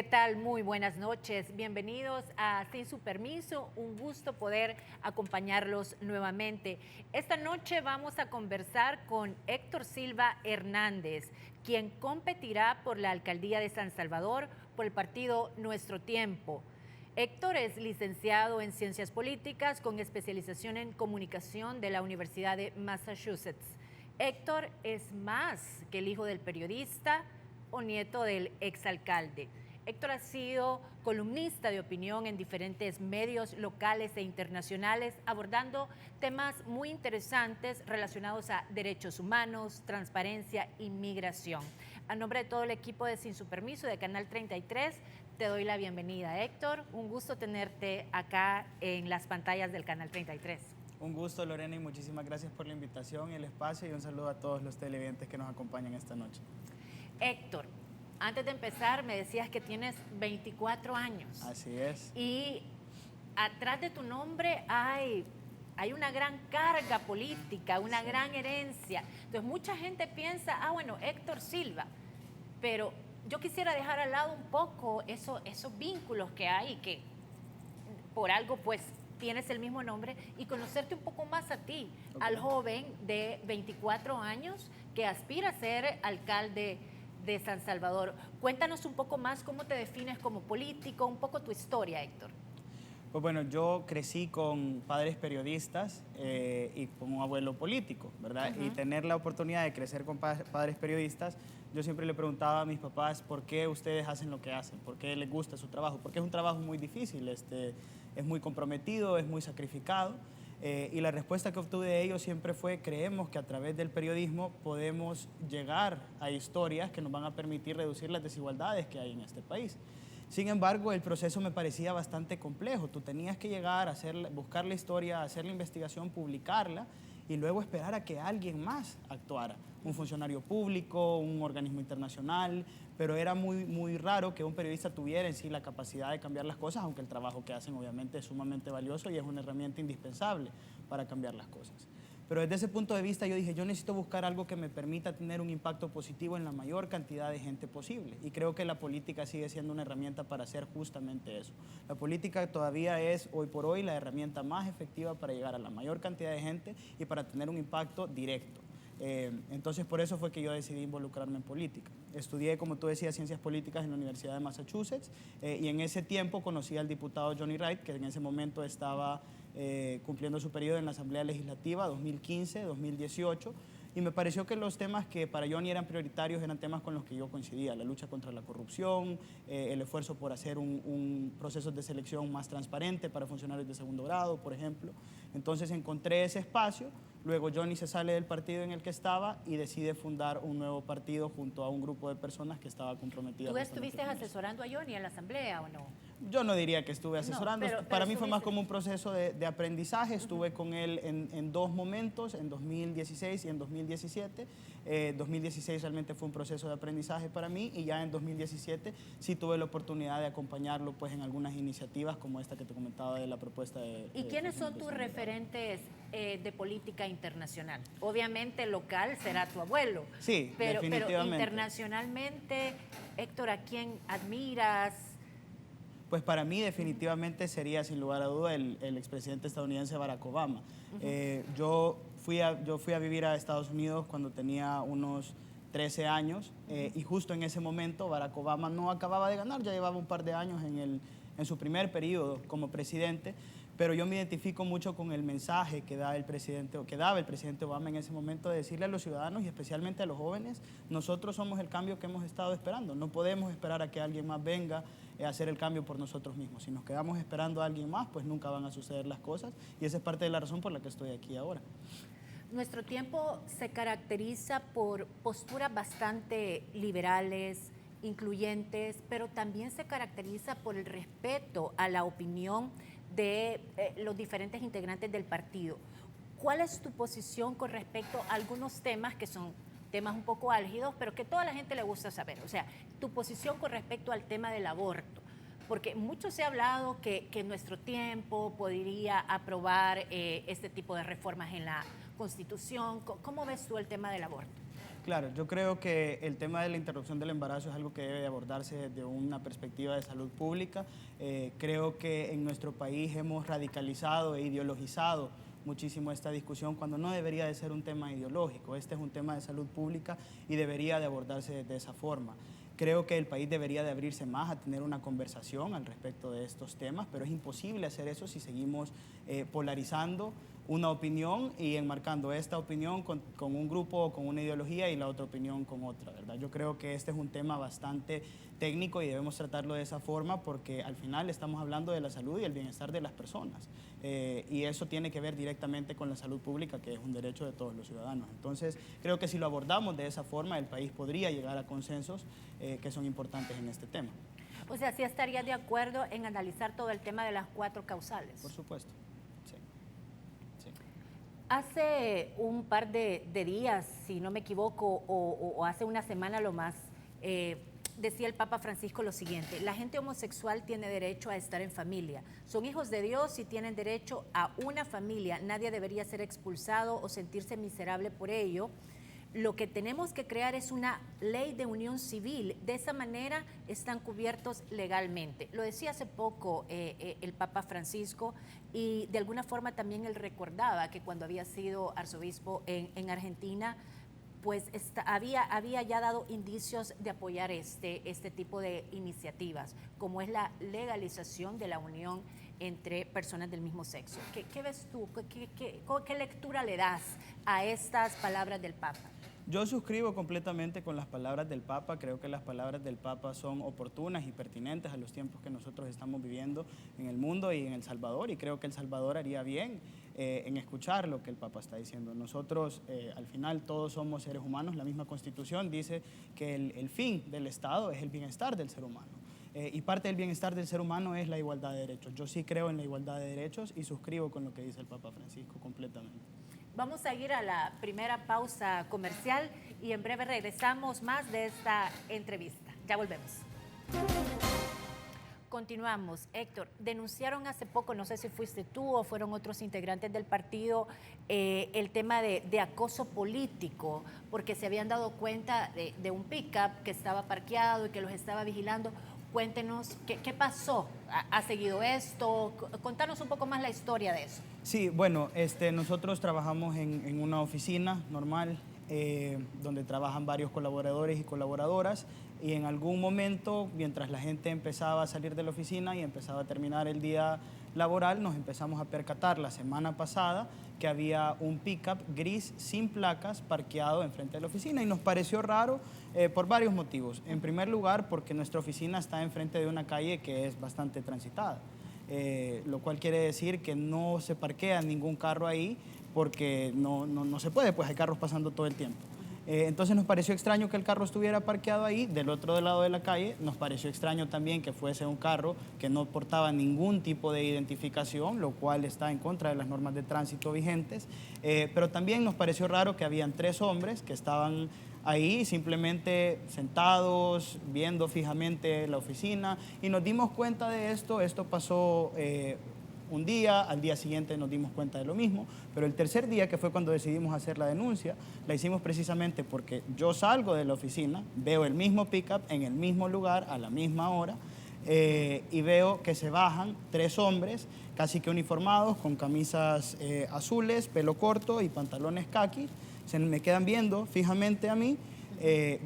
¿Qué tal? Muy buenas noches. Bienvenidos a Sin Su Permiso. Un gusto poder acompañarlos nuevamente. Esta noche vamos a conversar con Héctor Silva Hernández, quien competirá por la alcaldía de San Salvador por el partido Nuestro Tiempo. Héctor es licenciado en Ciencias Políticas con especialización en Comunicación de la Universidad de Massachusetts. Héctor es más que el hijo del periodista o nieto del exalcalde. Héctor ha sido columnista de opinión en diferentes medios locales e internacionales, abordando temas muy interesantes relacionados a derechos humanos, transparencia y migración. A nombre de todo el equipo de Sin Su Permiso de Canal 33, te doy la bienvenida, Héctor. Un gusto tenerte acá en las pantallas del Canal 33. Un gusto, Lorena, y muchísimas gracias por la invitación y el espacio, y un saludo a todos los televidentes que nos acompañan esta noche. Héctor, antes de empezar me decías que tienes 24 años. Así es. Y atrás de tu nombre hay una gran carga política, una gran herencia. Entonces mucha gente piensa, bueno, Héctor Silva, pero yo quisiera dejar al lado un poco esos vínculos que hay, que por algo pues tienes el mismo nombre, y conocerte un poco más a ti, al joven de 24 años que aspira a ser alcalde de San Salvador. Cuéntanos un poco más cómo te defines como político, un poco tu historia, Héctor. Pues bueno, yo crecí con padres periodistas y con un abuelo político, ¿verdad? Y tener la oportunidad de crecer con padres periodistas, yo siempre le preguntaba a mis papás por qué ustedes hacen lo que hacen, por qué les gusta su trabajo, porque es un trabajo muy difícil, es muy comprometido, es muy sacrificado. Y la respuesta que obtuve de ellos siempre fue: creemos que a través del periodismo podemos llegar a historias que nos van a permitir reducir las desigualdades que hay en este país. Sin embargo, el proceso me parecía bastante complejo. Tú tenías que llegar, buscar la historia, hacer la investigación, publicarla y luego esperar a que alguien más actuara. Un funcionario público, un organismo internacional, pero era muy raro que un periodista tuviera en sí la capacidad de cambiar las cosas, aunque el trabajo que hacen obviamente es sumamente valioso y es una herramienta indispensable para cambiar las cosas. Pero desde ese punto de vista yo dije, yo necesito buscar algo que me permita tener un impacto positivo en la mayor cantidad de gente posible. Y creo que la política sigue siendo una herramienta para hacer justamente eso. La política todavía es, hoy por hoy, la herramienta más efectiva para llegar a la mayor cantidad de gente y para tener un impacto directo. Entonces, por eso fue que yo decidí involucrarme en política. Estudié, como tú decías, Ciencias Políticas en la Universidad de Massachusetts y en ese tiempo conocí al diputado Johnny Wright, que en ese momento estaba cumpliendo su periodo en la Asamblea Legislativa 2015-2018, y me pareció que los temas que para Johnny eran prioritarios eran temas con los que yo coincidía: la lucha contra la corrupción, el esfuerzo por hacer un proceso de selección más transparente para funcionarios de segundo grado, por ejemplo. Entonces encontré ese espacio. Luego Johnny se sale del partido en el que estaba y decide fundar un nuevo partido junto a un grupo de personas que estaba comprometido. ¿Tú estuviste asesorando a Johnny en la asamblea o no? Yo no diría que estuve asesorando, pero para mí fue más como un proceso de aprendizaje. Estuve con él en dos momentos, en 2016 y en 2017. 2016 realmente fue un proceso de aprendizaje para mí, y ya en 2017 sí tuve la oportunidad de acompañarlo pues en algunas iniciativas como esta que te comentaba de la propuesta de... ¿Y quiénes son tus referentes de política internacional? Obviamente local será tu abuelo. Sí, pero definitivamente. Internacionalmente, Héctor, ¿a quién admiras? Pues para mí definitivamente sería sin lugar a duda el expresidente estadounidense Barack Obama. Yo fui a vivir a Estados Unidos cuando tenía unos 13 años y justo en ese momento Barack Obama no acababa de ganar, ya llevaba un par de años en su primer periodo como presidente. Pero yo me identifico mucho con el mensaje que daba el presidente Obama en ese momento, de decirle a los ciudadanos y especialmente a los jóvenes: nosotros somos el cambio que hemos estado esperando. No podemos esperar a que alguien más venga a hacer el cambio por nosotros mismos. Si nos quedamos esperando a alguien más, pues nunca van a suceder las cosas, y esa es parte de la razón por la que estoy aquí ahora. Nuestro Tiempo se caracteriza por posturas bastante liberales, incluyentes, pero también se caracteriza por el respeto a la opinión de los diferentes integrantes del partido. ¿Cuál es tu posición con respecto a algunos temas que son temas un poco álgidos, pero que a toda la gente le gusta saber? O sea, tu posición con respecto al tema del aborto. Porque mucho se ha hablado que Nuestro Tiempo podría aprobar este tipo de reformas en la Constitución. ¿Cómo ves tú el tema del aborto? Claro, yo creo que el tema de la interrupción del embarazo es algo que debe abordarse desde una perspectiva de salud pública. Creo que en nuestro país hemos radicalizado e ideologizado muchísimo esta discusión cuando no debería de ser un tema ideológico. Este es un tema de salud pública y debería de abordarse de esa forma. Creo que el país debería de abrirse más a tener una conversación al respecto de estos temas, pero es imposible hacer eso si seguimos polarizando una opinión y enmarcando esta opinión con un grupo o con una ideología y la otra opinión con otra, ¿verdad? Yo creo que este es un tema bastante técnico y debemos tratarlo de esa forma porque al final estamos hablando de la salud y el bienestar de las personas y eso tiene que ver directamente con la salud pública, que es un derecho de todos los ciudadanos. Entonces, creo que si lo abordamos de esa forma, el país podría llegar a consensos que son importantes en este tema. O sea, ¿sí estaría de acuerdo en analizar todo el tema de las 4 causales? Por supuesto. Hace un par de días, si no me equivoco, o hace una semana lo más, decía el Papa Francisco lo siguiente: la gente homosexual tiene derecho a estar en familia, son hijos de Dios y tienen derecho a una familia, nadie debería ser expulsado o sentirse miserable por ello. Lo que tenemos que crear es una ley de unión civil, de esa manera están cubiertos legalmente. Lo decía hace poco el Papa Francisco y de alguna forma también él recordaba que cuando había sido arzobispo en Argentina, pues había ya dado indicios de apoyar este tipo de iniciativas, como es la legalización de la unión entre personas del mismo sexo. ¿Qué ves tú? ¿Qué lectura le das a estas palabras del Papa? Yo suscribo completamente con las palabras del Papa. Creo que las palabras del Papa son oportunas y pertinentes a los tiempos que nosotros estamos viviendo en el mundo y en El Salvador, y creo que El Salvador haría bien en escuchar lo que el Papa está diciendo. Nosotros, al final, todos somos seres humanos. La misma Constitución dice que el fin del Estado es el bienestar del ser humano. Y parte del bienestar del ser humano es la igualdad de derechos. Yo sí creo en la igualdad de derechos y suscribo con lo que dice el Papa Francisco completamente. Vamos a ir a la primera pausa comercial y en breve regresamos más de esta entrevista. Ya volvemos. Continuamos. Héctor, denunciaron hace poco, no sé si fuiste tú o fueron otros integrantes del partido, el tema de acoso político, porque se habían dado cuenta de un pick-up que estaba parqueado y que los estaba vigilando. Cuéntenos, ¿qué pasó? ¿Ha seguido esto? Contanos un poco más la historia de eso. Sí, bueno, nosotros trabajamos en una oficina normal donde trabajan varios colaboradores y colaboradoras, y en algún momento, mientras la gente empezaba a salir de la oficina y empezaba a terminar el día laboral, nos empezamos a percatar la semana pasada que había un pick-up gris sin placas parqueado enfrente de la oficina, y nos pareció raro por varios motivos. En primer lugar, porque nuestra oficina está enfrente de una calle que es bastante transitada, lo cual quiere decir que no se parquea ningún carro ahí porque no se puede, pues hay carros pasando todo el tiempo. Entonces nos pareció extraño que el carro estuviera parqueado ahí. Del otro lado de la calle nos pareció extraño también que fuese un carro que no portaba ningún tipo de identificación, lo cual está en contra de las normas de tránsito vigentes. Pero también nos pareció raro que habían 3 hombres que estaban ahí simplemente sentados, viendo fijamente la oficina, y nos dimos cuenta de esto. Esto pasó un día, al día siguiente nos dimos cuenta de lo mismo, pero el tercer día, que fue cuando decidimos hacer la denuncia, la hicimos precisamente porque yo salgo de la oficina, veo el mismo pick-up en el mismo lugar, a la misma hora, y veo que se bajan 3 hombres, casi que uniformados, con camisas azules, pelo corto y pantalones caqui. Se me quedan viendo fijamente a mí.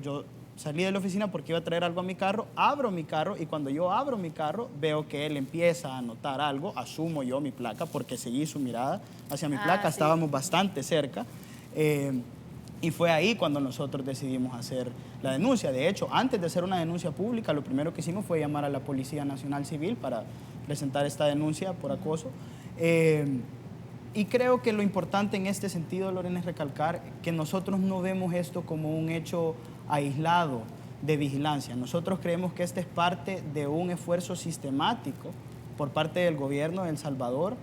Yo salí de la oficina porque iba a traer algo a mi carro, abro mi carro, y cuando yo abro mi carro veo que él empieza a notar algo. Asumo yo mi placa porque seguí su mirada hacia mi placa, sí. Estábamos bastante cerca, y fue ahí cuando nosotros decidimos hacer la denuncia. De hecho, antes de hacer una denuncia pública, lo primero que hicimos fue llamar a la Policía Nacional Civil para presentar esta denuncia por acoso. Y creo que lo importante en este sentido, Lorena, es recalcar que nosotros no vemos esto como un hecho aislado de vigilancia. Nosotros creemos que este es parte de un esfuerzo sistemático por parte del gobierno de El Salvador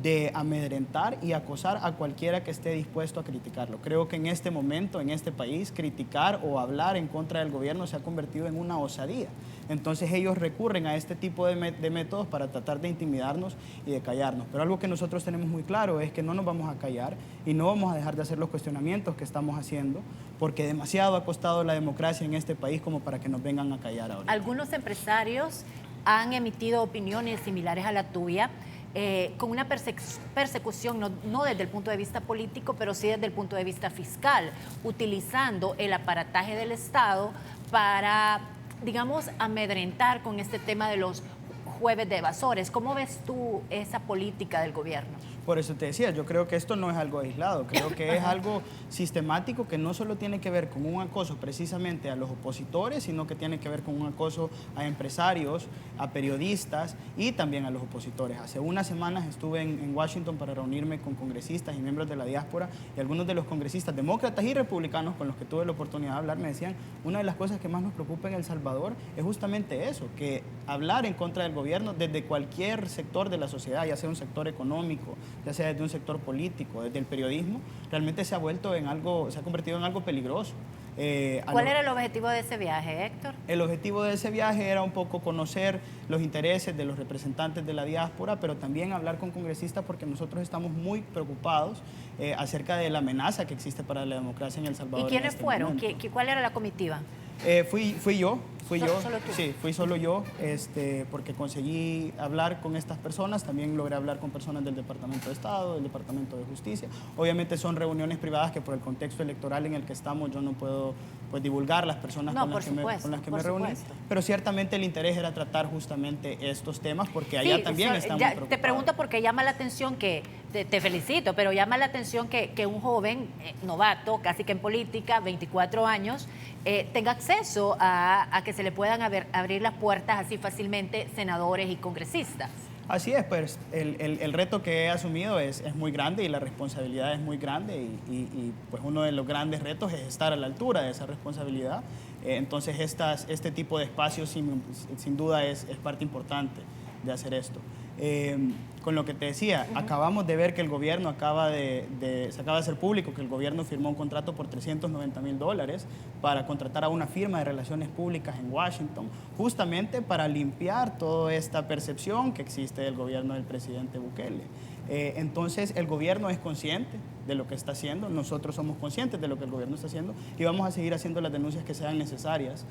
de amedrentar y acosar a cualquiera que esté dispuesto a criticarlo. Creo que en este momento, en este país, criticar o hablar en contra del gobierno se ha convertido en una osadía. Entonces ellos recurren a este tipo de métodos para tratar de intimidarnos y de callarnos. Pero algo que nosotros tenemos muy claro es que no nos vamos a callar y no vamos a dejar de hacer los cuestionamientos que estamos haciendo, porque demasiado ha costado la democracia en este país como para que nos vengan a callar ahora. Algunos empresarios han emitido opiniones similares a la tuya, con una persecución no desde el punto de vista político, pero sí desde el punto de vista fiscal, utilizando el aparataje del Estado para, digamos, amedrentar con este tema de los jueves de evasores. ¿Cómo ves tú esa política del gobierno? Por eso te decía, yo creo que esto no es algo aislado, creo que es algo sistemático que no solo tiene que ver con un acoso precisamente a los opositores, sino que tiene que ver con un acoso a empresarios, a periodistas y también a los opositores. Hace unas semanas estuve en Washington para reunirme con congresistas y miembros de la diáspora, y algunos de los congresistas demócratas y republicanos con los que tuve la oportunidad de hablar me decían, una de las cosas que más nos preocupa en El Salvador es justamente eso, que hablar en contra del gobierno desde cualquier sector de la sociedad, ya sea un sector económico, ya sea desde un sector político, desde el periodismo, realmente se ha convertido en algo peligroso. ¿Cuál era el objetivo de ese viaje, Héctor? El objetivo de ese viaje era un poco conocer los intereses de los representantes de la diáspora, pero también hablar con congresistas porque nosotros estamos muy preocupados acerca de la amenaza que existe para la democracia en El Salvador. ¿Y quiénes fueron? ¿Cuál era la comitiva? Fui yo. ¿Solo tú? Sí, fui solo yo, porque conseguí hablar con estas personas, también logré hablar con personas del Departamento de Estado, del Departamento de Justicia. Obviamente son reuniones privadas que por el contexto electoral en el que estamos yo no puedo divulgar las personas con las que me reuní, pero ciertamente el interés era tratar justamente estos temas porque allá también estamos preocupados. Te pregunto porque llama la atención que, te felicito, pero llama la atención que un joven novato, casi que en política, 24 años, tenga acceso a que se le puedan abrir las puertas así fácilmente senadores y congresistas. Así es, pues el reto que he asumido es muy grande y la responsabilidad es muy grande y pues uno de los grandes retos es estar a la altura de esa responsabilidad. Entonces este tipo de espacios sin duda es parte importante de hacer esto. Con lo que te decía, acabamos de ver que el gobierno se acaba de hacer público que el gobierno firmó un contrato por $390,000 para contratar a una firma de relaciones públicas en Washington, justamente para limpiar toda esta percepción que existe del gobierno del presidente Bukele. Entonces el gobierno es consciente de lo que está haciendo, nosotros somos conscientes de lo que el gobierno está haciendo y vamos a seguir haciendo las denuncias que sean necesarias,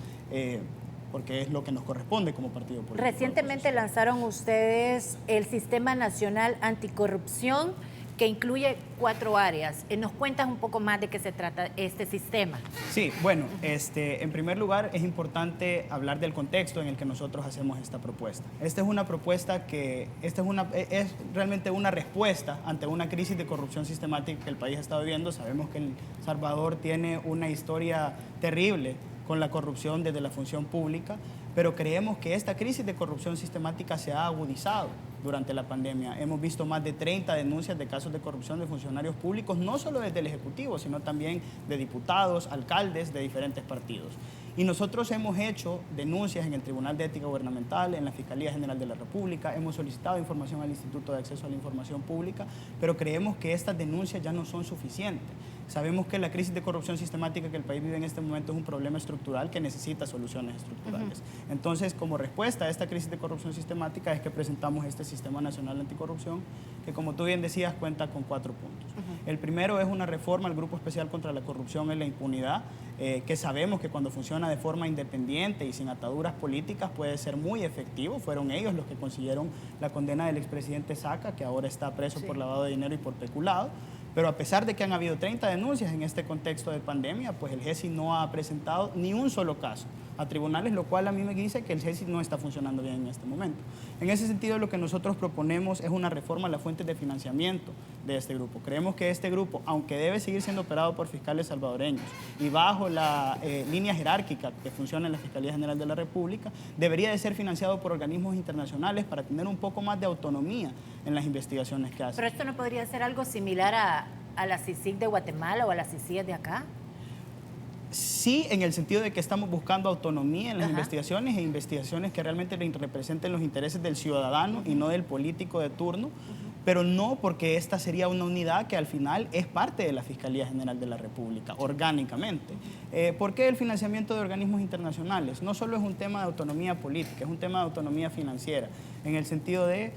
porque es lo que nos corresponde como partido político. Recientemente lanzaron ustedes el Sistema Nacional Anticorrupción, que incluye 4 áreas. ¿Nos cuentas un poco más de qué se trata este sistema? Sí, bueno, en primer lugar es importante hablar del contexto en el que nosotros hacemos esta propuesta. Esta es una propuesta que es realmente una respuesta ante una crisis de corrupción sistemática que el país está viviendo. Sabemos que El Salvador tiene una historia terrible con la corrupción desde la función pública, pero creemos que esta crisis de corrupción sistemática se ha agudizado durante la pandemia. Hemos visto más de 30 denuncias de casos de corrupción de funcionarios públicos, no solo desde el Ejecutivo, sino también de diputados, alcaldes de diferentes partidos. Y nosotros hemos hecho denuncias en el Tribunal de Ética Gubernamental, en la Fiscalía General de la República, hemos solicitado información al Instituto de Acceso a la Información Pública, pero creemos que estas denuncias ya no son suficientes. Sabemos que la crisis de corrupción sistemática que el país vive en este momento es un problema estructural que necesita soluciones estructurales. Entonces, como respuesta a esta crisis de corrupción sistemática es que presentamos este Sistema Nacional Anticorrupción, que como tú bien decías, cuenta con 4 puntos. El primero es una reforma al Grupo Especial contra la Corrupción y la Impunidad, que sabemos que cuando funciona de forma independiente y sin ataduras políticas puede ser muy efectivo. Fueron ellos los que consiguieron la condena del expresidente Saca, que ahora está preso por lavado de dinero y por peculado. Pero a pesar de que han habido 30 denuncias en este contexto de pandemia, pues el GESI no ha presentado ni un solo caso a tribunales, lo cual a mí me dice que el GESI no está funcionando bien en este momento. En ese sentido, lo que nosotros proponemos es una reforma a las fuentes de financiamiento de este grupo. Creemos que este grupo, aunque debe seguir siendo operado por fiscales salvadoreños y bajo la línea jerárquica que funciona en la Fiscalía General de la República, debería de ser financiado por organismos internacionales para tener un poco más de autonomía en las investigaciones que hace. ¿Pero esto no podría ser algo similar a la CICIG de Guatemala o a la CICIG de acá? Sí, en el sentido de que estamos buscando autonomía en las investigaciones e investigaciones que realmente representen los intereses del ciudadano y no del político de turno. pero no porque esta sería una unidad que al final es parte de la Fiscalía General de la República, orgánicamente. ¿Por qué el financiamiento de organismos internacionales? No solo es un tema de autonomía política, es un tema de autonomía financiera, en el sentido de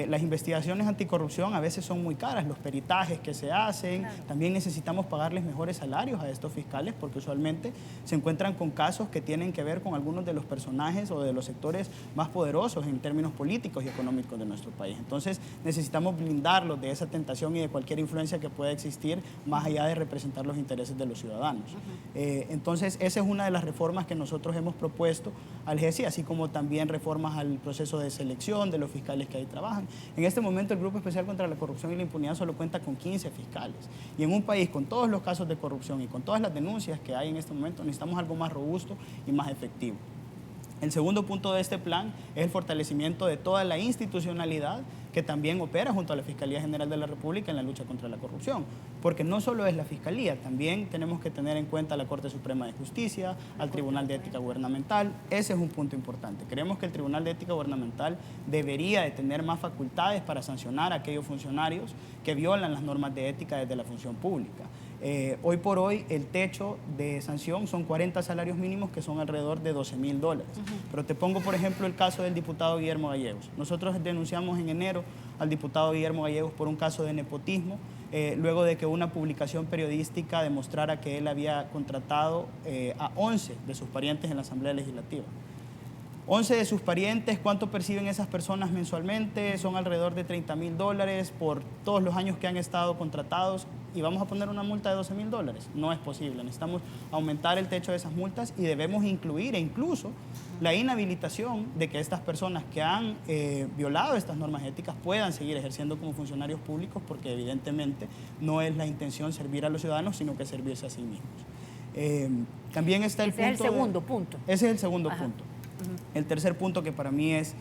las investigaciones anticorrupción a veces son muy caras, los peritajes que se hacen, claro. También necesitamos pagarles mejores salarios a estos fiscales porque usualmente se encuentran con casos que tienen que ver con algunos de los personajes o de los sectores más poderosos en términos políticos y económicos de nuestro país. Entonces necesitamos blindarlos de esa tentación y de cualquier influencia que pueda existir más allá de representar los intereses de los ciudadanos. Entonces esa es una de las reformas que nosotros hemos propuesto al GESI, así como también reformas al proceso de selección de los fiscales que ahí trabajan. En este momento el Grupo Especial contra la Corrupción y la Impunidad solo cuenta con 15 fiscales. Y en un país con todos los casos de corrupción y con todas las denuncias que hay en este momento, necesitamos algo más robusto y más efectivo. El segundo punto de este plan es el fortalecimiento de toda la institucionalidad que también opera junto a la Fiscalía General de la República en la lucha contra la corrupción. Porque no solo es la Fiscalía, también tenemos que tener en cuenta a la Corte Suprema de Justicia, al Tribunal de Ética Gubernamental. Ese es un punto importante. Creemos que el Tribunal de Ética Gubernamental debería de tener más facultades para sancionar a aquellos funcionarios que violan las normas de ética desde la función pública. Hoy por hoy el techo de sanción son 40 salarios mínimos que son alrededor de $12,000. Pero te pongo por ejemplo el caso del diputado Guillermo Gallegos. Nosotros denunciamos en enero al diputado Guillermo Gallegos por un caso de nepotismo, luego de que una publicación periodística demostrara que él había contratado a 11 de sus parientes en la Asamblea Legislativa. 11 de sus parientes, ¿cuánto perciben esas personas mensualmente? Son alrededor de $30,000 por todos los años que han estado contratados y vamos a poner una multa de $12,000. No es posible, necesitamos aumentar el techo de esas multas y debemos incluir incluso la inhabilitación de que estas personas que han violado estas normas éticas puedan seguir ejerciendo como funcionarios públicos porque evidentemente no es la intención servir a los ciudadanos, sino que servirse a sí mismos. También está el punto... Ese es el segundo punto. Ese es el segundo punto. El tercer punto, que para mí es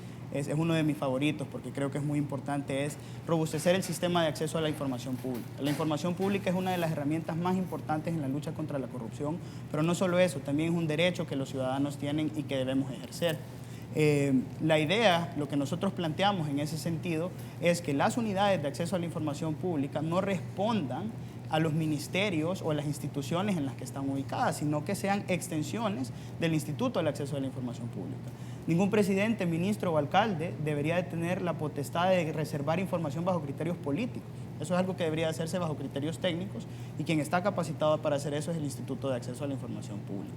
uno de mis favoritos porque creo que es muy importante, es robustecer el sistema de acceso a la información pública. La información pública es una de las herramientas más importantes en la lucha contra la corrupción, pero no solo eso, también es un derecho que los ciudadanos tienen y que debemos ejercer. La idea, lo que nosotros planteamos en ese sentido, es que las unidades de acceso a la información pública no respondan a los ministerios o a las instituciones en las que están ubicadas, sino que sean extensiones del Instituto del Acceso a la Información Pública. Ningún presidente, ministro o alcalde debería de tener la potestad de reservar información bajo criterios políticos. Eso es algo que debería hacerse bajo criterios técnicos y quien está capacitado para hacer eso es el Instituto de Acceso a la Información Pública.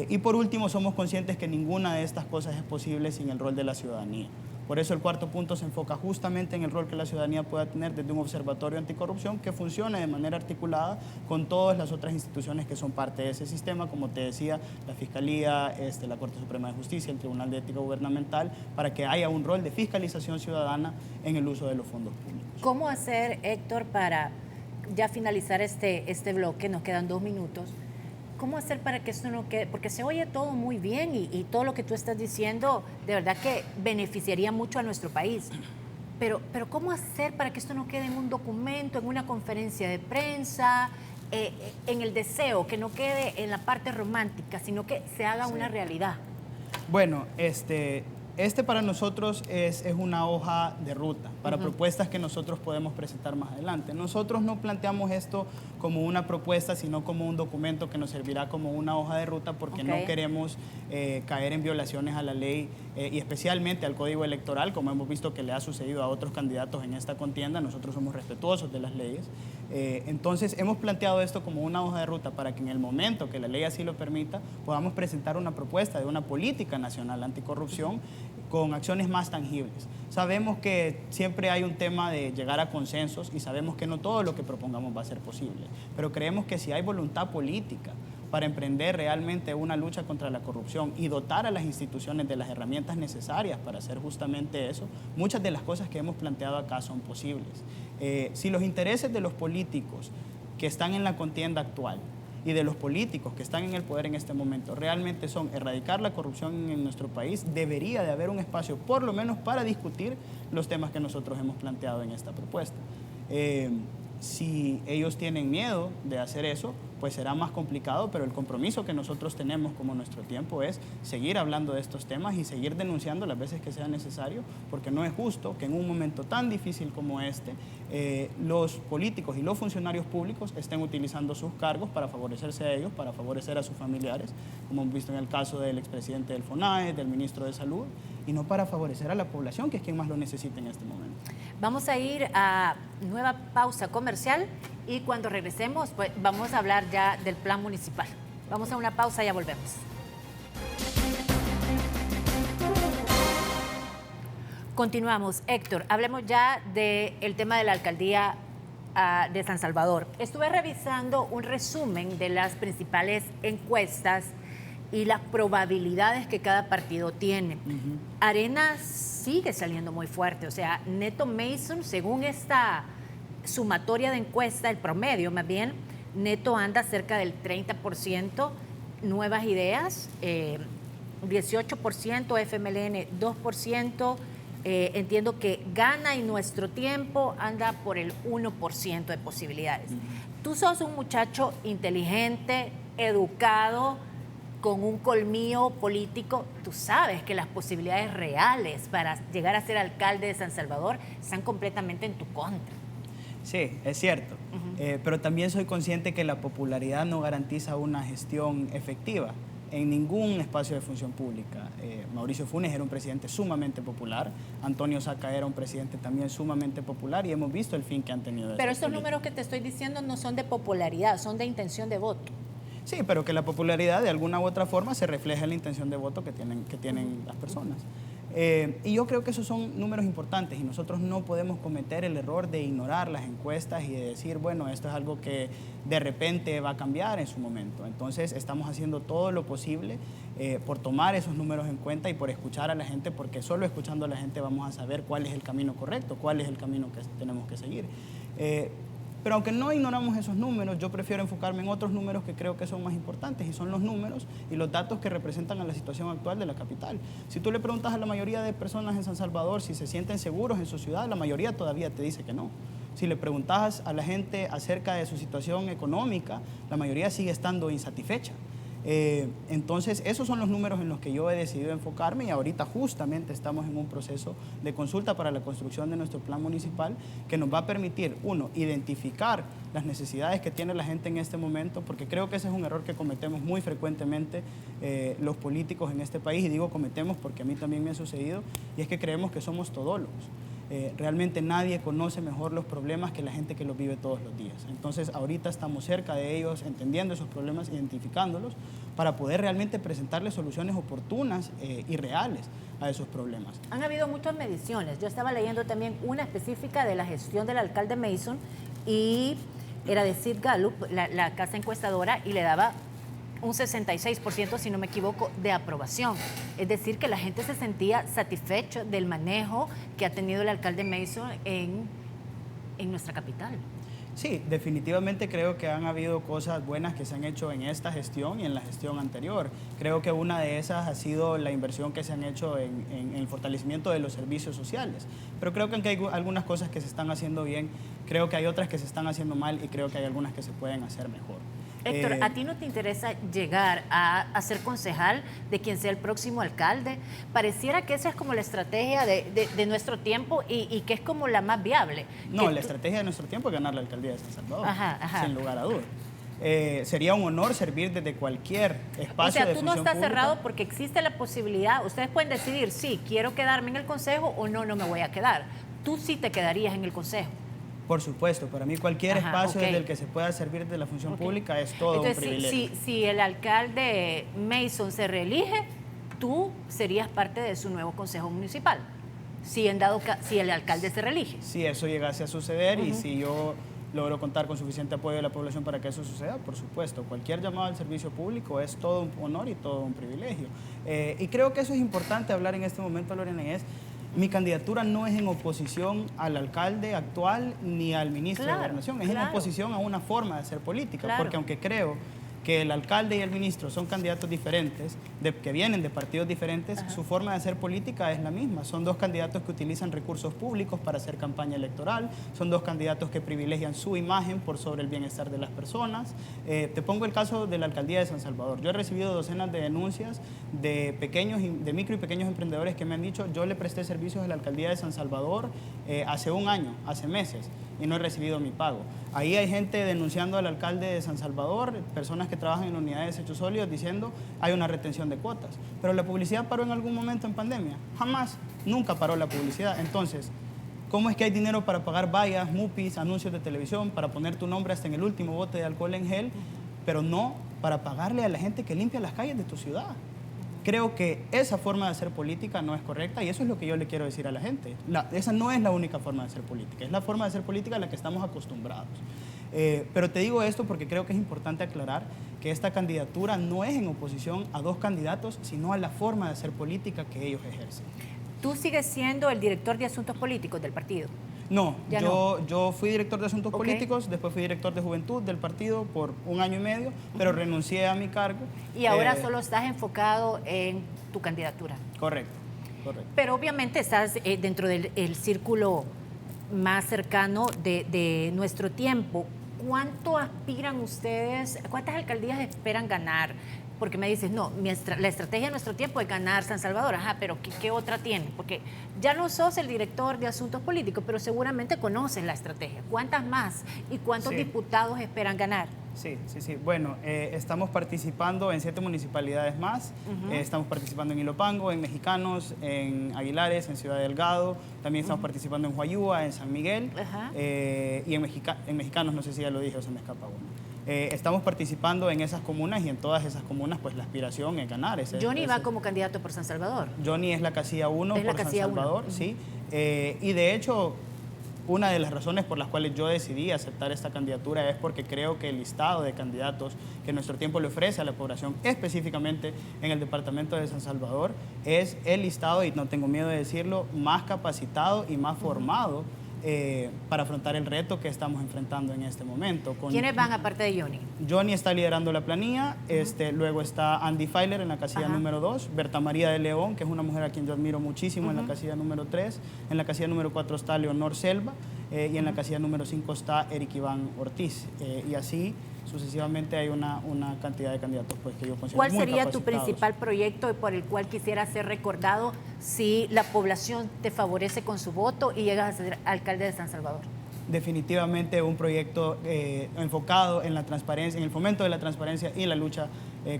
Y por último, somos conscientes que ninguna de estas cosas es posible sin el rol de la ciudadanía. Por eso el cuarto punto se enfoca justamente en el rol que la ciudadanía pueda tener desde un observatorio anticorrupción que funcione de manera articulada con todas las otras instituciones que son parte de ese sistema, como te decía, la Fiscalía, la Corte Suprema de Justicia, el Tribunal de Ética Gubernamental, para que haya un rol de fiscalización ciudadana en el uso de los fondos públicos. ¿Cómo hacer, Héctor, para ya finalizar este bloque? Nos quedan 2 minutos. ¿Cómo hacer para que esto no quede? Porque se oye todo muy bien y todo lo que tú estás diciendo de verdad que beneficiaría mucho a nuestro país. Pero ¿cómo hacer para que esto no quede en un documento, en una conferencia de prensa, en el deseo, que no quede en la parte romántica, sino que se haga una realidad? Bueno, para nosotros es una hoja de ruta para propuestas que nosotros podemos presentar más adelante. Nosotros no planteamos esto como una propuesta, sino como un documento que nos servirá como una hoja de ruta porque no queremos caer en violaciones a la ley y especialmente al Código Electoral, como hemos visto que le ha sucedido a otros candidatos en esta contienda. Nosotros somos respetuosos de las leyes. Entonces hemos planteado esto como una hoja de ruta para que en el momento que la ley así lo permita podamos presentar una propuesta de una política nacional anticorrupción con acciones más tangibles. Sabemos que siempre hay un tema de llegar a consensos y sabemos que no todo lo que propongamos va a ser posible, pero creemos que si hay voluntad política para emprender realmente una lucha contra la corrupción y dotar a las instituciones de las herramientas necesarias para hacer justamente eso, muchas de las cosas que hemos planteado acá son posibles. Si los intereses de los políticos que están en la contienda actual y de los políticos que están en el poder en este momento realmente son erradicar la corrupción en nuestro país, debería de haber un espacio por lo menos para discutir los temas que nosotros hemos planteado en esta propuesta. Si ellos tienen miedo de hacer eso, pues será más complicado, pero el compromiso que nosotros tenemos como nuestro tiempo es seguir hablando de estos temas y seguir denunciando las veces que sea necesario, porque no es justo que en un momento tan difícil como este, los políticos y los funcionarios públicos estén utilizando sus cargos para favorecerse a ellos, para favorecer a sus familiares, como hemos visto en el caso del expresidente del FONAE, del ministro de Salud, y no para favorecer a la población, que es quien más lo necesita en este momento. Vamos a ir a nueva pausa comercial y cuando regresemos pues, vamos a hablar ya del plan municipal. Vamos a una pausa y ya volvemos. Continuamos. Héctor, hablemos ya del tema de la alcaldía de San Salvador. Estuve revisando un resumen de las principales encuestas y las probabilidades que cada partido tiene. Arena sigue saliendo muy fuerte, o sea, Neto Mason, según esta sumatoria de encuesta, el promedio más bien, Neto anda cerca del 30%, Nuevas Ideas, 18%, FMLN 2%, entiendo que Gana y Nuestro Tiempo anda por el 1% de posibilidades. Tú sos un muchacho inteligente, educado, con un colmillo político, tú sabes que las posibilidades reales para llegar a ser alcalde de San Salvador están completamente en tu contra. Sí, es cierto, pero también soy consciente que la popularidad no garantiza una gestión efectiva en ningún espacio de función pública. Mauricio Funes era un presidente sumamente popular, Antonio Saca era un presidente también sumamente popular y hemos visto el fin que han tenido. Pero estos números que te estoy diciendo no son de popularidad, son de intención de voto. Sí, pero que la popularidad de alguna u otra forma se refleja en la intención de voto que tienen las personas. Y yo creo que esos son números importantes y nosotros no podemos cometer el error de ignorar las encuestas y de decir, bueno, esto es algo que de repente va a cambiar en su momento. Entonces estamos haciendo todo lo posible por tomar esos números en cuenta y por escuchar a la gente, porque solo escuchando a la gente vamos a saber cuál es el camino correcto, cuál es el camino que tenemos que seguir. Pero aunque no ignoramos esos números, yo prefiero enfocarme en otros números que creo que son más importantes y son los números y los datos que representan a la situación actual de la capital. Si tú le preguntas a la mayoría de personas en San Salvador si se sienten seguros en su ciudad, la mayoría todavía te dice que no. Si le preguntas a la gente acerca de su situación económica, la mayoría sigue estando insatisfecha. Entonces, esos son los números en los que yo he decidido enfocarme y ahorita justamente estamos en un proceso de consulta para la construcción de nuestro plan municipal que nos va a permitir, uno, identificar las necesidades que tiene la gente en este momento, porque creo que ese es un error que cometemos muy frecuentemente los políticos en este país, y digo cometemos porque a mí también me ha sucedido, y es que creemos que somos todólogos. Realmente nadie conoce mejor los problemas que la gente que los vive todos los días. Entonces, ahorita estamos cerca de ellos, entendiendo esos problemas, identificándolos, para poder realmente presentarles soluciones oportunas y reales a esos problemas. Han habido muchas mediciones. Yo estaba leyendo también una específica de la gestión del alcalde Mason y era de Sid Gallup, la casa encuestadora, y le daba un 66%, si no me equivoco, de aprobación. Es decir, que la gente se sentía satisfecho del manejo que ha tenido el alcalde Mason en nuestra capital. Sí, definitivamente creo que han habido cosas buenas que se han hecho en esta gestión y en la gestión anterior. Creo que una de esas ha sido la inversión que se han hecho en el fortalecimiento de los servicios sociales. Pero creo que hay algunas cosas que se están haciendo bien, creo que hay otras que se están haciendo mal y creo que hay algunas que se pueden hacer mejor. Héctor, ¿a ti no te interesa llegar a ser concejal de quien sea el próximo alcalde? Pareciera que esa es como la estrategia de nuestro tiempo y que es como la más viable. No, la estrategia de nuestro tiempo es ganar la alcaldía de San Salvador, sin lugar a dudas. Sería un honor servir desde cualquier espacio de función pública. O sea, tú no estás cerrado porque existe la posibilidad, ustedes pueden decidir, sí, quiero quedarme en el consejo o no, no me voy a quedar. Tú sí te quedarías en el consejo. Por supuesto, para mí cualquier espacio desde el que se pueda servir de la función pública es todo un privilegio. Si el alcalde Mason se reelige, tú serías parte de su nuevo consejo municipal, si el alcalde se reelige. Si eso llegase a suceder y si yo logro contar con suficiente apoyo de la población para que eso suceda, por supuesto, cualquier llamado al servicio público es todo un honor y todo un privilegio. Y creo que eso es importante hablar en este momento, Lorena, mi candidatura no es en oposición al alcalde actual ni al ministro de Gobernación, es en oposición a una forma de hacer política, porque aunque creo que el alcalde y el ministro son candidatos diferentes, que vienen de partidos diferentes, su forma de hacer política es la misma. Son dos candidatos que utilizan recursos públicos para hacer campaña electoral, son dos candidatos que privilegian su imagen por sobre el bienestar de las personas. Te pongo el caso de la alcaldía de San Salvador. Yo he recibido docenas de denuncias de micro y pequeños emprendedores que me han dicho: yo le presté servicios a la alcaldía de San Salvador hace un año, hace meses, y no he recibido mi pago. Ahí hay gente denunciando al alcalde de San Salvador, personas que trabajan en la unidad de desechos sólidos, diciendo hay una retención de cuotas. Pero la publicidad paró en algún momento en pandemia. Jamás, nunca paró la publicidad. Entonces, ¿cómo es que hay dinero para pagar vallas, mupis, anuncios de televisión, para poner tu nombre hasta en el último bote de alcohol en gel, pero no para pagarle a la gente que limpia las calles de tu ciudad? Creo que esa forma de hacer política no es correcta, y eso es lo que yo le quiero decir a la gente. Esa no es la única forma de hacer política, es la forma de hacer política a la que estamos acostumbrados. Pero te digo esto porque creo que es importante aclarar que esta candidatura no es en oposición a dos candidatos, sino a la forma de hacer política que ellos ejercen. ¿Tú sigues siendo el director de asuntos políticos del partido? No, yo fui director de asuntos políticos, después fui director de juventud del partido por 1 año y medio, pero renuncié a mi cargo. Y ahora solo estás enfocado en tu candidatura. Correcto, correcto. Pero obviamente estás dentro del círculo más cercano de nuestro tiempo. ¿Cuánto aspiran ustedes? ¿Cuántas alcaldías esperan ganar? Porque me dices, no, la estrategia de nuestro tiempo es ganar San Salvador. Ajá, pero ¿qué otra tiene? Porque ya no sos el director de asuntos políticos, pero seguramente conoces la estrategia. ¿Cuántas más y cuántos diputados esperan ganar? Sí. Bueno, estamos participando en 7 municipalidades más. Estamos participando en Ilopango, en Mexicanos, en Aguilares, en Ciudad Delgado. También estamos participando en Huayúa, en San Miguel. Y en Mexicanos, no sé si ya lo dije o se me escapa uno. Estamos participando en esas comunas, y en todas esas comunas pues la aspiración es ganar. Johnny va como candidato por San Salvador. Johnny es la casilla 1 por San Salvador, sí. Y de hecho, una de las razones por las cuales yo decidí aceptar esta candidatura es porque creo que el listado de candidatos que nuestro tiempo le ofrece a la población, específicamente en el departamento de San Salvador, es el listado, y no tengo miedo de decirlo, más capacitado y más formado para afrontar el reto que estamos enfrentando en este momento. ¿Quiénes van aparte de Johnny? Johnny está liderando la planilla, luego está Andy Feiler en la casilla número 2, Berta María de León, que es una mujer a quien yo admiro muchísimo, en la casilla número 3, en la casilla número 4 está Leonor Selva, y en la casilla número 5 está Eric Iván Ortiz, y así sucesivamente hay una cantidad de candidatos pues, que yo considero ¿Cuál muy sería tu capacitados. principal proyecto por el cual quisieras ser recordado si la población te favorece con su voto y llegas a ser alcalde de San Salvador? Definitivamente un proyecto enfocado en la transparencia, en el fomento de la transparencia y la lucha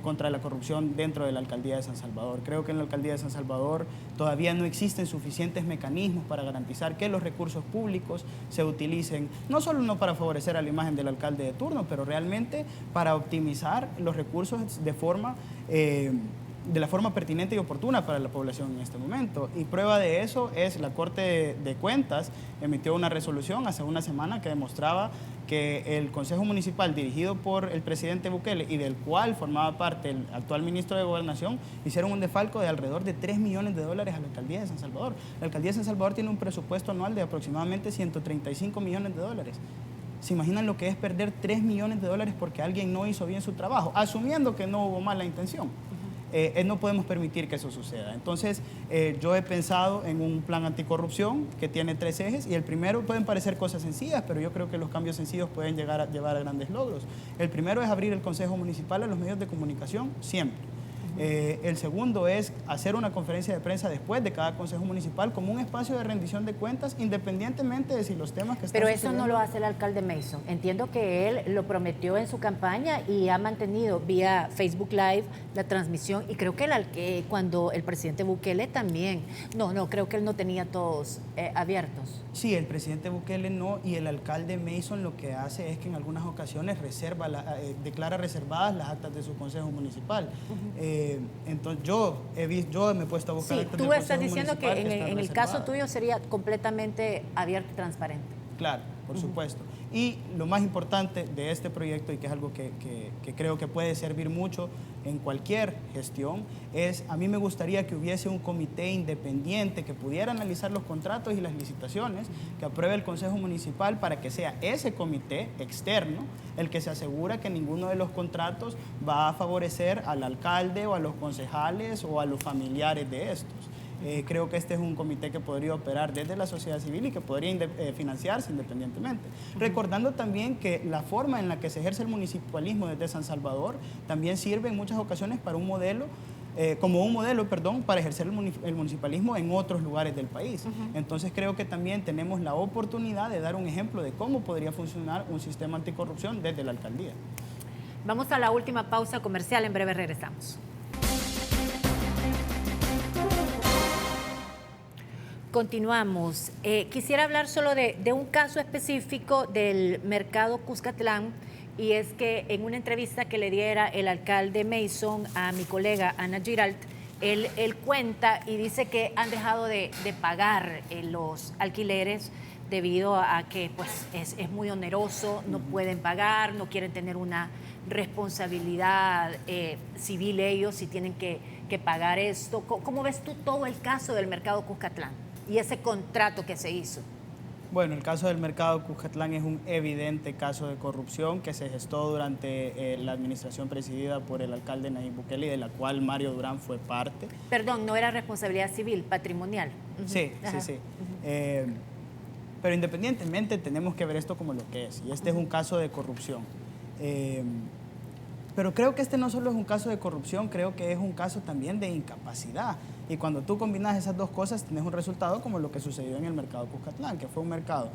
contra la corrupción dentro de la alcaldía de San Salvador. Creo que en la alcaldía de San Salvador todavía no existen suficientes mecanismos para garantizar que los recursos públicos se utilicen, no solo para favorecer a la imagen del alcalde de turno, pero realmente para optimizar los recursos de la forma pertinente y oportuna para la población en este momento. Y prueba de eso es la Corte de Cuentas emitió una resolución hace una semana que demostraba que el Consejo Municipal dirigido por el presidente Bukele y del cual formaba parte el actual ministro de Gobernación hicieron un desfalco de alrededor de $3 millones a la alcaldía de San Salvador. La alcaldía de San Salvador tiene un presupuesto anual de aproximadamente $135 millones. ¿Se imaginan lo que es perder $3 millones porque alguien no hizo bien su trabajo? Asumiendo que no hubo mala intención. No podemos permitir que eso suceda. Entonces, yo he pensado en un plan anticorrupción que tiene 3 ejes, y el primero, pueden parecer cosas sencillas, pero yo creo que los cambios sencillos pueden llevar a grandes logros. El primero es abrir el Consejo Municipal a los medios de comunicación siempre. El segundo es hacer una conferencia de prensa después de cada consejo municipal como un espacio de rendición de cuentas, independientemente de si los temas que están Pero eso no lo hace el alcalde Mason. Entiendo que él lo prometió en su campaña y ha mantenido vía Facebook Live la transmisión, y creo que cuando el presidente Bukele también. No, creo que él no tenía todos abiertos. Sí, el presidente Bukele no, y el alcalde Mason lo que hace es que en algunas ocasiones declara reservadas las actas de su consejo municipal. Entonces yo me he puesto a buscar. Sí, tú estás diciendo que en el caso tuyo sería completamente abierto y transparente. Claro, por supuesto. Y lo más importante de este proyecto, y que es algo que creo que puede servir mucho en cualquier gestión, es a mí me gustaría que hubiese un comité independiente que pudiera analizar los contratos y las licitaciones, que apruebe el Consejo Municipal, para que sea ese comité externo el que se asegura que ninguno de los contratos va a favorecer al alcalde o a los concejales o a los familiares de estos. Creo que este es un comité que podría operar desde la sociedad civil y que podría financiarse independientemente. Recordando también que la forma en la que se ejerce el municipalismo desde San Salvador también sirve en muchas ocasiones para un modelo, para ejercer el municipalismo en otros lugares del país. Entonces creo que también tenemos la oportunidad de dar un ejemplo de cómo podría funcionar un sistema anticorrupción desde la alcaldía. Vamos a la última pausa comercial, en breve regresamos. Continuamos. Quisiera hablar solo de un caso específico del mercado Cuscatlán, y es que en una entrevista que le diera el alcalde Mason a mi colega Ana Giralt, él cuenta y dice que han dejado de pagar los alquileres debido a que pues, es muy oneroso, no pueden pagar, no quieren tener una responsabilidad civil ellos si tienen que pagar esto. ¿Cómo ves tú todo el caso del mercado Cuscatlán y ese contrato que se hizo? Bueno, el caso del mercado Cuscatlán es un evidente caso de corrupción que se gestó durante la administración presidida por el alcalde Nayib Bukele, de la cual Mario Durán fue parte. Perdón, no era responsabilidad civil, patrimonial. Sí. Pero independientemente tenemos que ver esto como lo que es, y este es un caso de corrupción. Pero creo que este no solo es un caso de corrupción, creo que es un caso también de incapacidad. Y cuando tú combinas esas dos cosas, tienes un resultado como lo que sucedió en el mercado Cuscatlán, que fue un mercado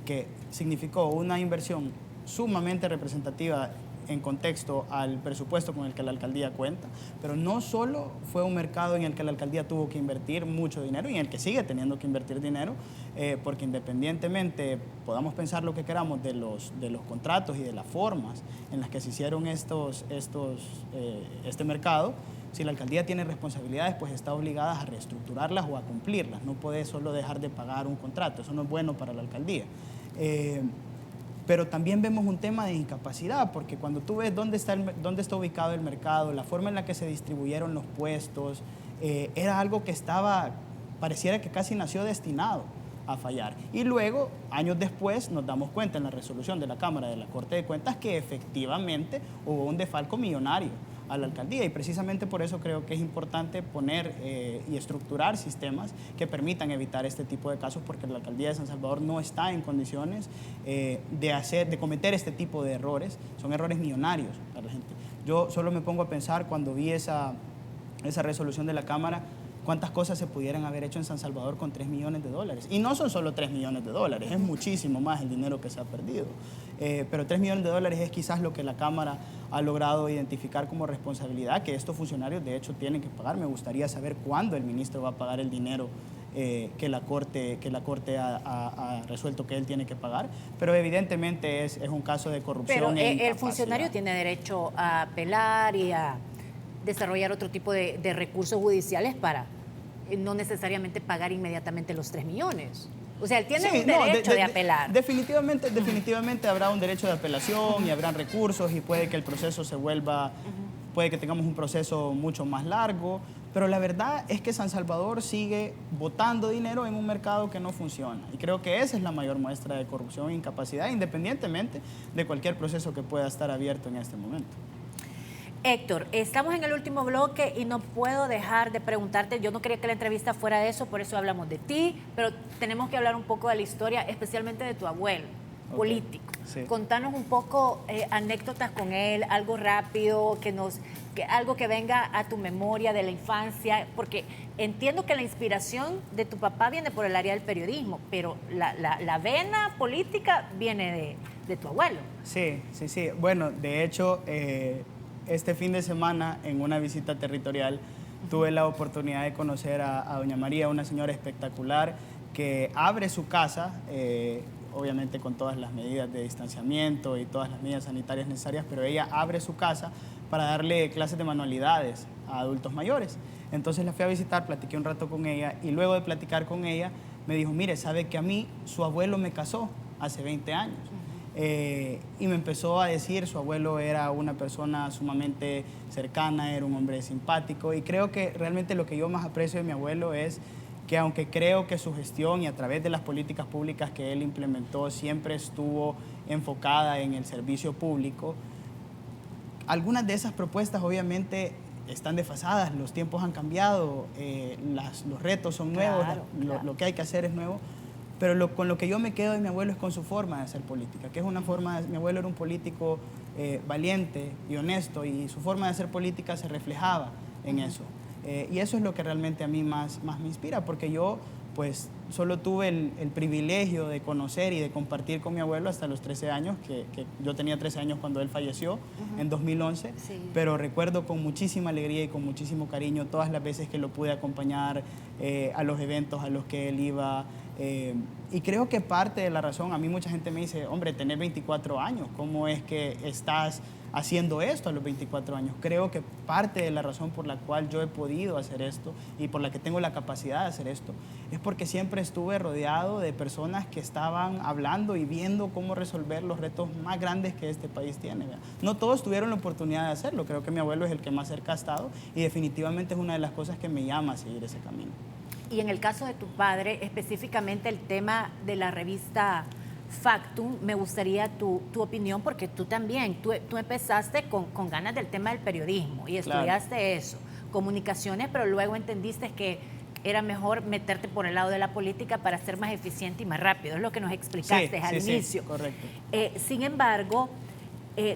que significó una inversión sumamente representativa en contexto al presupuesto con el que la alcaldía cuenta, pero no solo fue un mercado en el que la alcaldía tuvo que invertir mucho dinero y en el que sigue teniendo que invertir dinero, porque independientemente podamos pensar lo que queramos de los contratos y de las formas en las que se hicieron este mercado, si la alcaldía tiene responsabilidades, pues está obligada a reestructurarlas o a cumplirlas. No puede solo dejar de pagar un contrato, eso no es bueno para la alcaldía. Pero también vemos un tema de incapacidad, porque cuando tú ves dónde está ubicado el mercado, la forma en la que se distribuyeron los puestos, era algo que pareciera que casi nació destinado a fallar. Y luego, años después, nos damos cuenta en la resolución de la Cámara de la Corte de Cuentas que efectivamente hubo un desfalco millonario a la alcaldía, y precisamente por eso creo que es importante poner y estructurar sistemas que permitan evitar este tipo de casos, porque la alcaldía de San Salvador no está en condiciones de cometer este tipo de errores. Son errores millonarios para la gente. Yo solo me pongo a pensar cuando vi esa resolución de la Cámara, cuántas cosas se pudieran haber hecho en San Salvador con $3 millones. Y no son solo $3 millones, es muchísimo más el dinero que se ha perdido. Pero $3 millones es quizás lo que la Cámara ha logrado identificar como responsabilidad, que estos funcionarios de hecho tienen que pagar. Me gustaría saber cuándo el ministro va a pagar el dinero que la Corte ha resuelto que él tiene que pagar, pero evidentemente es un caso de corrupción. Pero el funcionario tiene derecho a apelar y a desarrollar otro tipo de recursos judiciales para no necesariamente pagar inmediatamente los 3 millones. O sea, él tiene un derecho de apelar. Definitivamente habrá un derecho de apelación y habrán recursos, y puede que el proceso puede que tengamos un proceso mucho más largo, pero la verdad es que San Salvador sigue botando dinero en un mercado que no funciona, y creo que esa es la mayor muestra de corrupción e incapacidad, independientemente de cualquier proceso que pueda estar abierto en este momento. Héctor, estamos en el último bloque y no puedo dejar de preguntarte, yo no quería que la entrevista fuera de eso, por eso hablamos de ti, pero tenemos que hablar un poco de la historia, especialmente de tu abuelo, político. Sí. Contanos un poco anécdotas con él, algo rápido, algo que venga a tu memoria de la infancia, porque entiendo que la inspiración de tu papá viene por el área del periodismo, pero la vena política viene de tu abuelo. Sí. Bueno, de hecho, este fin de semana, en una visita territorial, tuve la oportunidad de conocer a doña María, una señora espectacular que abre su casa, obviamente con todas las medidas de distanciamiento y todas las medidas sanitarias necesarias, pero ella abre su casa para darle clases de manualidades a adultos mayores. Entonces la fui a visitar, platiqué un rato con ella, y luego de platicar con ella me dijo, mire, ¿sabe que a mí su abuelo me casó hace 20 años? Y me empezó a decir, su abuelo era una persona sumamente cercana, era un hombre simpático, y creo que realmente lo que yo más aprecio de mi abuelo es que, aunque creo que su gestión y a través de las políticas públicas que él implementó siempre estuvo enfocada en el servicio público, algunas de esas propuestas obviamente están desfasadas, los tiempos han cambiado, los retos son nuevos, Claro, claro. lo que hay que hacer es nuevo, pero con lo que yo me quedo de mi abuelo es con su forma de hacer política, que es una forma, mi abuelo era un político valiente y honesto, y su forma de hacer política se reflejaba en eso. Y eso es lo que realmente a mí más me inspira, porque yo pues solo tuve el privilegio de conocer y de compartir con mi abuelo hasta los 13 años, que yo tenía 13 años cuando él falleció en 2011, Sí. pero recuerdo con muchísima alegría y con muchísimo cariño todas las veces que lo pude acompañar a los eventos a los que él iba. Y creo que parte de la razón, a mí mucha gente me dice, hombre, tenés 24 años, ¿cómo es que estás haciendo esto a los 24 años? Creo que parte de la razón por la cual yo he podido hacer esto y por la que tengo la capacidad de hacer esto es porque siempre estuve rodeado de personas que estaban hablando y viendo cómo resolver los retos más grandes que este país tiene, ¿verdad? No todos tuvieron la oportunidad de hacerlo, creo que mi abuelo es el que más cerca ha estado, y definitivamente es una de las cosas que me llama a seguir ese camino. Y en el caso de tu padre, específicamente el tema de la revista Factum, me gustaría tu opinión, porque tú también, tú empezaste con ganas del tema del periodismo y estudiaste Claro. eso, comunicaciones, pero luego entendiste que era mejor meterte por el lado de la política para ser más eficiente y más rápido, es lo que nos explicaste al inicio. Sí, correcto. Sin embargo,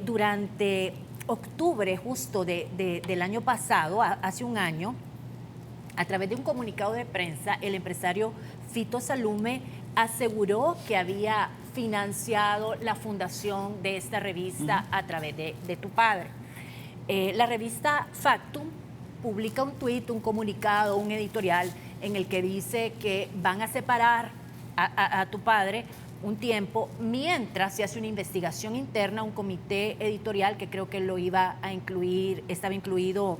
durante octubre justo del año pasado, hace un año, a través de un comunicado de prensa, el empresario Fito Salume aseguró que había financiado la fundación de esta revista a través de tu padre. La revista Factum publica un tuit, un comunicado, un editorial en el que dice que van a separar a tu padre un tiempo mientras se hace una investigación interna, un comité editorial que creo que lo iba a incluir, estaba incluido,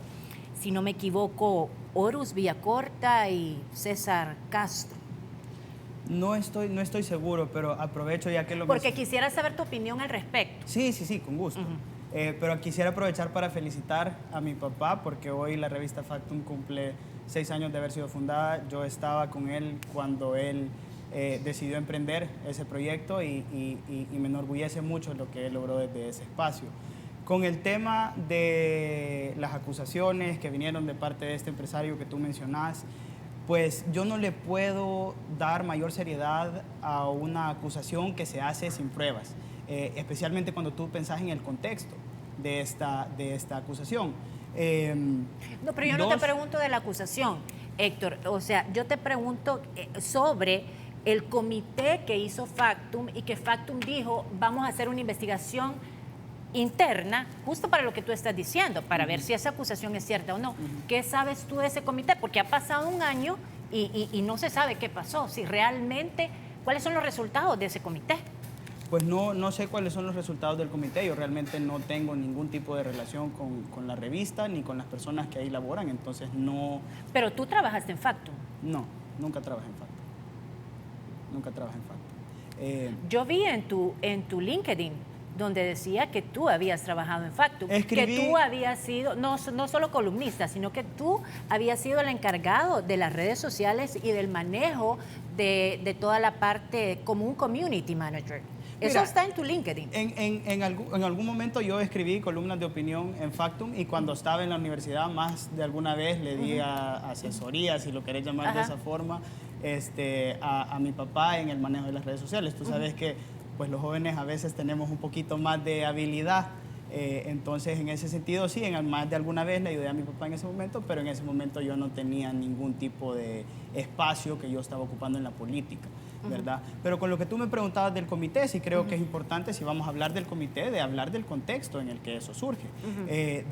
si no me equivoco, Horus Villacorta y César Castro. No estoy seguro, pero aprovecho ya que lo Porque mencioné. quisiera saber tu opinión al respecto. Sí, con gusto. Pero quisiera aprovechar para felicitar a mi papá, porque hoy la revista Factum cumple 6 años de haber sido fundada. Yo estaba con él cuando él decidió emprender ese proyecto, y me enorgullece mucho lo que él logró desde ese espacio. Con el tema de las acusaciones que vinieron de parte de este empresario que tú mencionás, pues yo no le puedo dar mayor seriedad a una acusación que se hace sin pruebas, especialmente cuando tú pensás en el contexto de esta acusación. No, pero yo no te pregunto de la acusación, Héctor. O sea, yo te pregunto sobre el comité que hizo Factum y que Factum dijo, vamos a hacer una investigación interna, justo para lo que tú estás diciendo, para ver si esa acusación es cierta o no. ¿Qué sabes tú de ese comité? Porque ha pasado un año y no se sabe qué pasó, si realmente, ¿cuáles son los resultados de ese comité? Pues no sé cuáles son los resultados del comité. Yo realmente no tengo ningún tipo de relación con la revista ni con las personas que ahí laboran, entonces no... Pero tú trabajaste en Factum. No, nunca trabajé en Factum. Nunca trabajé en Factum. Yo vi en tu LinkedIn donde decía que tú habías trabajado en Factum, Escribí... que tú habías sido, no solo columnista, sino que tú habías sido el encargado de las redes sociales y del manejo de toda la parte como un community manager. Eso Mira, está en tu LinkedIn. En algún momento yo escribí columnas de opinión en Factum, y cuando estaba en la universidad más de alguna vez le di asesoría, si lo querés llamar de esa forma, a mi papá en el manejo de las redes sociales. Tú sabes que pues los jóvenes a veces tenemos un poquito más de habilidad, entonces en ese sentido sí, más de alguna vez le ayudé a mi papá en ese momento, pero en ese momento yo no tenía ningún tipo de espacio que yo estaba ocupando en la política, ¿verdad? Pero con lo que tú me preguntabas del comité, sí creo que es importante, si vamos a hablar del comité, de hablar del contexto en el que eso surge.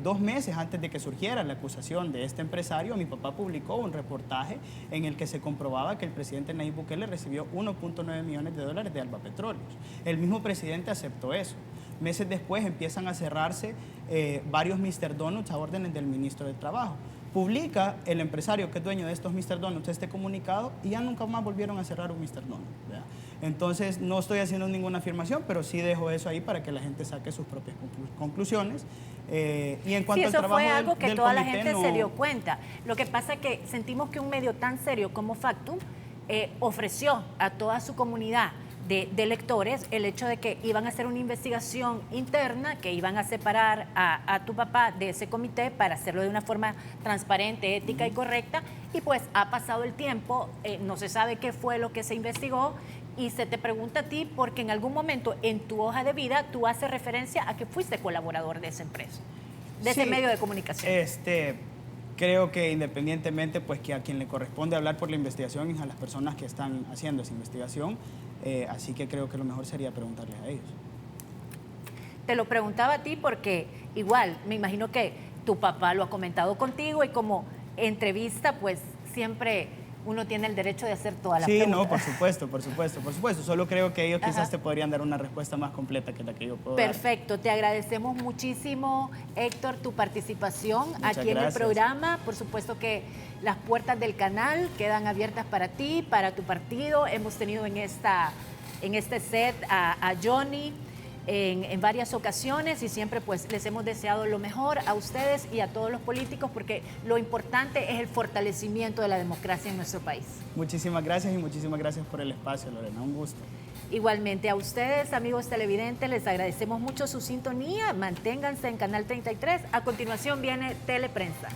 2 meses antes de que surgiera la acusación de este empresario, mi papá publicó un reportaje en el que se comprobaba que el presidente Nayib Bukele recibió $1.9 millones de Alba Petróleos. El mismo presidente aceptó eso. Meses después empiezan a cerrarse varios Mr. Donuts a órdenes del ministro de Trabajo. publica el empresario que es dueño de estos Mr. Donuts este comunicado y ya nunca más volvieron a cerrar un Mr. Donut, ¿verdad? Entonces, no estoy haciendo ninguna afirmación, pero sí dejo eso ahí para que la gente saque sus propias conclusiones. Y en cuanto Sí, al eso trabajo fue algo que del toda la comité, gente no- se dio cuenta. Lo que pasa es que sentimos que un medio tan serio como Factum ofreció a toda su comunidad de lectores el hecho de que iban a hacer una investigación interna, que iban a separar a tu papá de ese comité para hacerlo de una forma transparente, ética y correcta, y pues ha pasado el tiempo, no se sabe qué fue lo que se investigó, y se te pregunta a ti porque en algún momento en tu hoja de vida tú haces referencia a que fuiste colaborador de esa empresa, de ese Sí, medio de comunicación. Creo que independientemente, pues que a quien le corresponde hablar por la investigación es a las personas que están haciendo esa investigación, así que creo que lo mejor sería preguntarles a ellos. Te lo preguntaba a ti porque igual, me imagino que tu papá lo ha comentado contigo y como entrevista, pues siempre uno tiene el derecho de hacer todas las Sí, preguntas. no, por supuesto, por supuesto, por supuesto. Solo creo que ellos Ajá. quizás te podrían dar una respuesta más completa que la que yo puedo dar. Perfecto, te agradecemos muchísimo, Héctor, tu participación Muchas aquí en el gracias. programa. Por supuesto que las puertas del canal quedan abiertas para ti, para tu partido. Hemos tenido en este set a Johnny en varias ocasiones y siempre pues les hemos deseado lo mejor a ustedes y a todos los políticos porque lo importante es el fortalecimiento de la democracia en nuestro país. Muchísimas gracias y muchísimas gracias por el espacio, Lorena. Un gusto. Igualmente a ustedes, amigos televidentes, les agradecemos mucho su sintonía. Manténganse en Canal 33. A continuación viene Teleprensa.